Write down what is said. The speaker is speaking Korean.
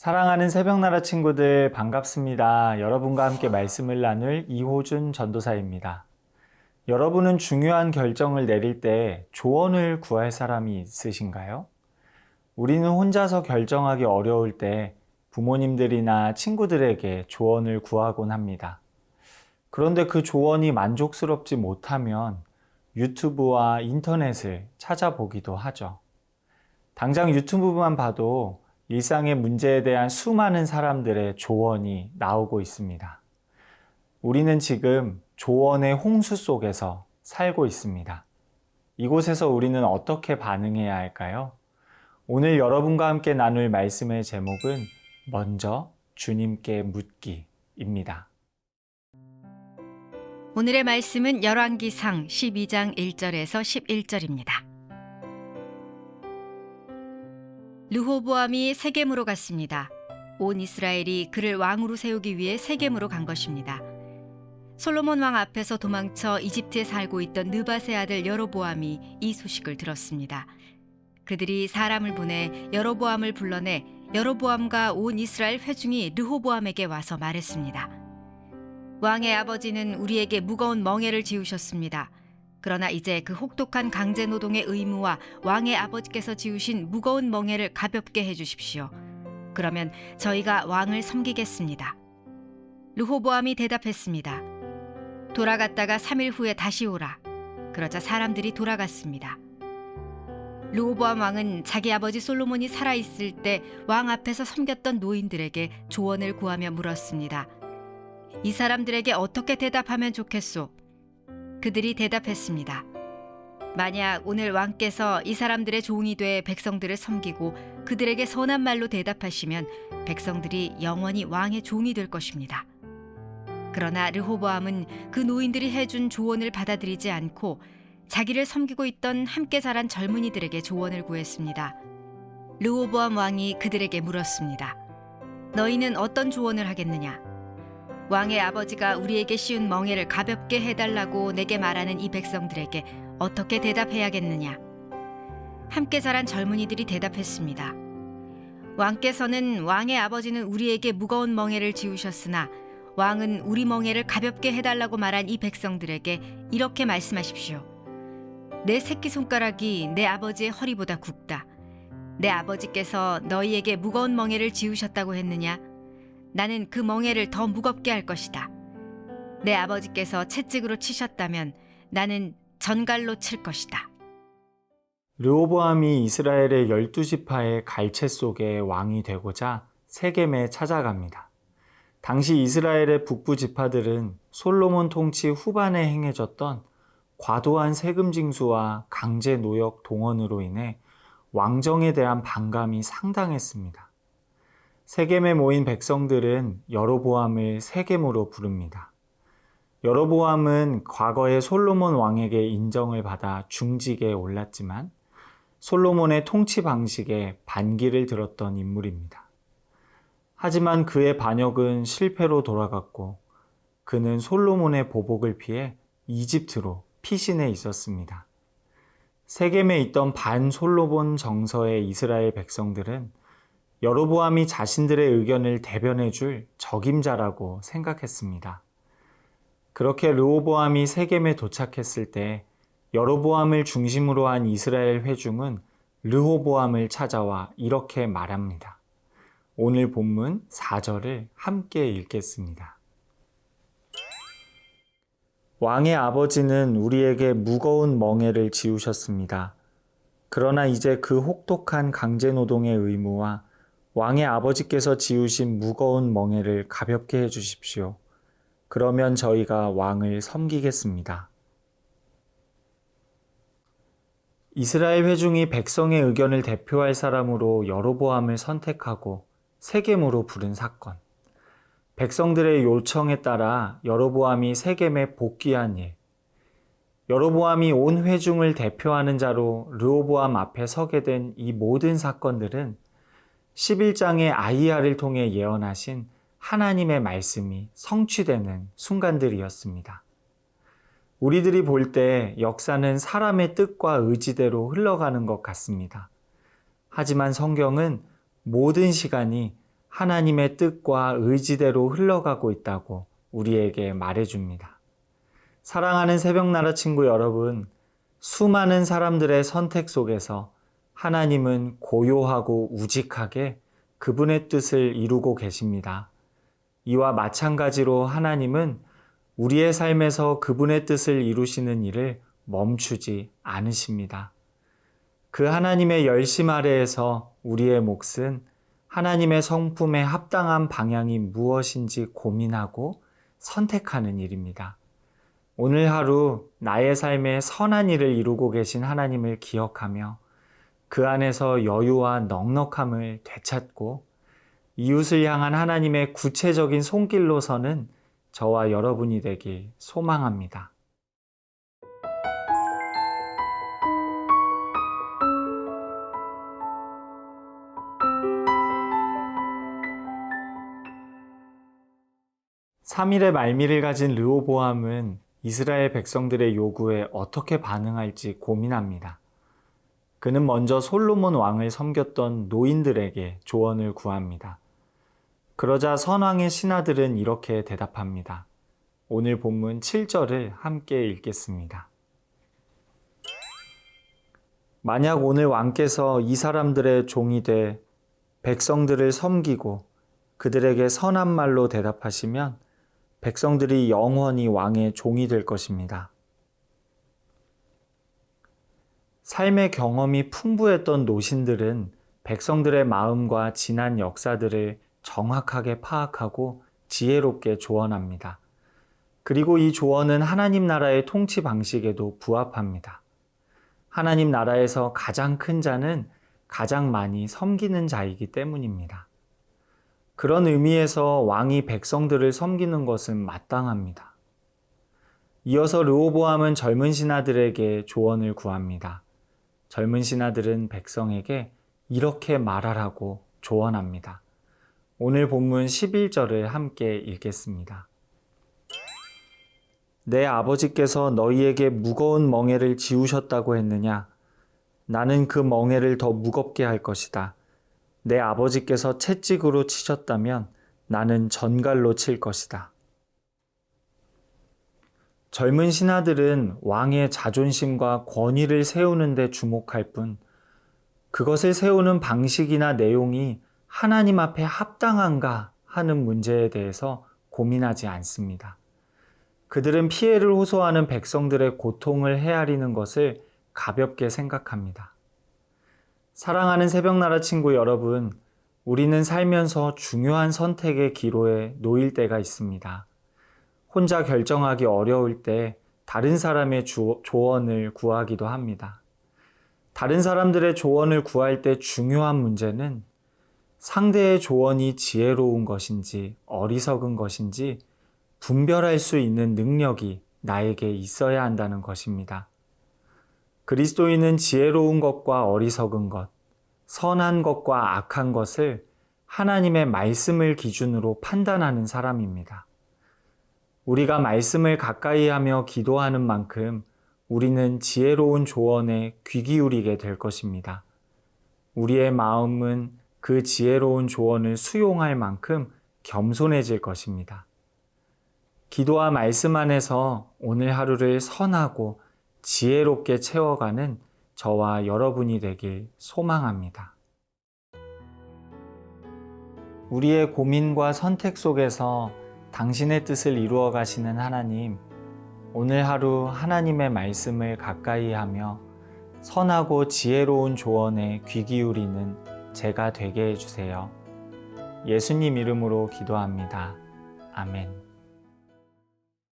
사랑하는 새벽나라 친구들 반갑습니다. 여러분과 함께 말씀을 나눌 이호준 전도사입니다. 여러분은 중요한 결정을 내릴 때 조언을 구할 사람이 있으신가요? 우리는 혼자서 결정하기 어려울 때 부모님들이나 친구들에게 조언을 구하곤 합니다. 그런데 그 조언이 만족스럽지 못하면 유튜브와 인터넷을 찾아보기도 하죠. 당장 유튜브만 봐도 일상의 문제에 대한 수많은 사람들의 조언이 나오고 있습니다. 우리는 지금 조언의 홍수 속에서 살고 있습니다. 이곳에서 우리는 어떻게 반응해야 할까요? 오늘 여러분과 함께 나눌 말씀의 제목은 먼저 주님께 묻기입니다. 오늘의 말씀은 열왕기상 12장 1절에서 11절입니다. 르호보암이 세겜으로 갔습니다. 온 이스라엘이 그를 왕으로 세우기 위해 세겜으로 간 것입니다. 솔로몬 왕 앞에서 도망쳐 이집트에 살고 있던 느밧의 아들 여로보암이 이 소식을 들었습니다. 그들이 사람을 보내 여로보암을 불러내 여로보암과 온 이스라엘 회중이 르호보암에게 와서 말했습니다. 왕의 아버지는 우리에게 무거운 멍에를 지우셨습니다. 그러나 이제 그 혹독한 강제노동의 의무와 왕의 아버지께서 지우신 무거운 멍에를 가볍게 해주십시오. 그러면 저희가 왕을 섬기겠습니다. 르호보암이 대답했습니다. 돌아갔다가 3일 후에 다시 오라. 그러자 사람들이 돌아갔습니다. 르호보암 왕은 자기 아버지 솔로몬이 살아있을 때 왕 앞에서 섬겼던 노인들에게 조언을 구하며 물었습니다. 이 사람들에게 어떻게 대답하면 좋겠소? 그들이 대답했습니다. 만약 오늘 왕께서 이 사람들의 종이 돼 백성들을 섬기고 그들에게 선한 말로 대답하시면 백성들이 영원히 왕의 종이 될 것입니다. 그러나 르호보암은 그 노인들이 해준 조언을 받아들이지 않고 자기를 섬기고 있던 함께 자란 젊은이들에게 조언을 구했습니다. 르호보암 왕이 그들에게 물었습니다. 너희는 어떤 조언을 하겠느냐? 왕의 아버지가 우리에게 씌운 멍에를 가볍게 해달라고 내게 말하는 이 백성들에게 어떻게 대답해야겠느냐? 함께 자란 젊은이들이 대답했습니다. 왕께서는 왕의 아버지는 우리에게 무거운 멍에를 지우셨으나 왕은 우리 멍에를 가볍게 해달라고 말한 이 백성들에게 이렇게 말씀하십시오. 내 새끼손가락이 내 아버지의 허리보다 굵다. 내 아버지께서 너희에게 무거운 멍에를 지우셨다고 했느냐? 나는 그 멍에를 더 무겁게 할 것이다. 내 아버지께서 채찍으로 치셨다면 나는 전갈로 칠 것이다. 르호보암이 이스라엘의 12지파의 갈채 속에 왕이 되고자 세겜에 찾아갑니다. 당시 이스라엘의 북부 지파들은 솔로몬 통치 후반에 행해졌던 과도한 세금 징수와 강제 노역 동원으로 인해 왕정에 대한 반감이 상당했습니다. 세겜에 모인 백성들은 여로보암을 세겜으로 부릅니다. 여로보암은 과거에 솔로몬 왕에게 인정을 받아 중직에 올랐지만 솔로몬의 통치 방식에 반기를 들었던 인물입니다. 하지만 그의 반역은 실패로 돌아갔고 그는 솔로몬의 보복을 피해 이집트로 피신해 있었습니다. 세겜에 있던 반솔로몬 정서의 이스라엘 백성들은 여로보암이 자신들의 의견을 대변해 줄 적임자라고 생각했습니다. 그렇게 르호보암이 세겜에 도착했을 때 여로보암을 중심으로 한 이스라엘 회중은 르호보암을 찾아와 이렇게 말합니다. 오늘 본문 4절을 함께 읽겠습니다. 왕의 아버지는 우리에게 무거운 멍에를 지우셨습니다. 그러나 이제 그 혹독한 강제노동의 의무와 왕의 아버지께서 지우신 무거운 멍에를 가볍게 해주십시오. 그러면 저희가 왕을 섬기겠습니다. 이스라엘 회중이 백성의 의견을 대표할 사람으로 여로보암을 선택하고 세겜으로 부른 사건. 백성들의 요청에 따라 여로보암이 세겜에 복귀한 일. 여로보암이 온 회중을 대표하는 자로 르호보암 앞에 서게 된 이 모든 사건들은 11장의 아이야를 통해 예언하신 하나님의 말씀이 성취되는 순간들이었습니다. 우리들이 볼 때 역사는 사람의 뜻과 의지대로 흘러가는 것 같습니다. 하지만 성경은 모든 시간이 하나님의 뜻과 의지대로 흘러가고 있다고 우리에게 말해줍니다. 사랑하는 새벽나라 친구 여러분, 수많은 사람들의 선택 속에서 하나님은 고요하고 우직하게 그분의 뜻을 이루고 계십니다. 이와 마찬가지로 하나님은 우리의 삶에서 그분의 뜻을 이루시는 일을 멈추지 않으십니다. 그 하나님의 열심 아래에서 우리의 몫은 하나님의 성품에 합당한 방향이 무엇인지 고민하고 선택하는 일입니다. 오늘 하루 나의 삶에 선한 일을 이루고 계신 하나님을 기억하며 그 안에서 여유와 넉넉함을 되찾고 이웃을 향한 하나님의 구체적인 손길로 서는 저와 여러분이 되길 소망합니다. (3일의) 말미를 가진 르호보암은 이스라엘 백성들의 요구에 어떻게 반응할지 고민합니다. 그는 먼저 솔로몬 왕을 섬겼던 노인들에게 조언을 구합니다. 그러자 선왕의 신하들은 이렇게 대답합니다. 오늘 본문 7절을 함께 읽겠습니다. 만약 오늘 왕께서 이 사람들의 종이 돼 백성들을 섬기고 그들에게 선한 말로 대답하시면 백성들이 영원히 왕의 종이 될 것입니다. 삶의 경험이 풍부했던 노신들은 백성들의 마음과 지난 역사들을 정확하게 파악하고 지혜롭게 조언합니다. 그리고 이 조언은 하나님 나라의 통치 방식에도 부합합니다. 하나님 나라에서 가장 큰 자는 가장 많이 섬기는 자이기 때문입니다. 그런 의미에서 왕이 백성들을 섬기는 것은 마땅합니다. 이어서 르호보암은 젊은 신하들에게 조언을 구합니다. 젊은 신하들은 백성에게 이렇게 말하라고 조언합니다. 오늘 본문 11절을 함께 읽겠습니다. 내 아버지께서 너희에게 무거운 멍에를 지우셨다고 했느냐? 나는 그 멍에를 더 무겁게 할 것이다. 내 아버지께서 채찍으로 치셨다면 나는 전갈로 칠 것이다. 젊은 신하들은 왕의 자존심과 권위를 세우는 데 주목할 뿐 그것을 세우는 방식이나 내용이 하나님 앞에 합당한가 하는 문제에 대해서 고민하지 않습니다. 그들은 피해를 호소하는 백성들의 고통을 헤아리는 것을 가볍게 생각합니다. 사랑하는 새벽나라 친구 여러분, 우리는 살면서 중요한 선택의 기로에 놓일 때가 있습니다. 혼자 결정하기 어려울 때 다른 사람의 조언을 구하기도 합니다. 다른 사람들의 조언을 구할 때 중요한 문제는 상대의 조언이 지혜로운 것인지 어리석은 것인지 분별할 수 있는 능력이 나에게 있어야 한다는 것입니다. 그리스도인은 지혜로운 것과 어리석은 것, 선한 것과 악한 것을 하나님의 말씀을 기준으로 판단하는 사람입니다. 우리가 말씀을 가까이 하며 기도하는 만큼 우리는 지혜로운 조언에 귀 기울이게 될 것입니다. 우리의 마음은 그 지혜로운 조언을 수용할 만큼 겸손해질 것입니다. 기도와 말씀 안에서 오늘 하루를 선하고 지혜롭게 채워가는 저와 여러분이 되길 소망합니다. 우리의 고민과 선택 속에서 당신의 뜻을 이루어 가시는 하나님, 오늘 하루 하나님의 말씀을 가까이 하며 선하고 지혜로운 조언에 귀 기울이는 제가 되게 해주세요. 예수님 이름으로 기도합니다. 아멘.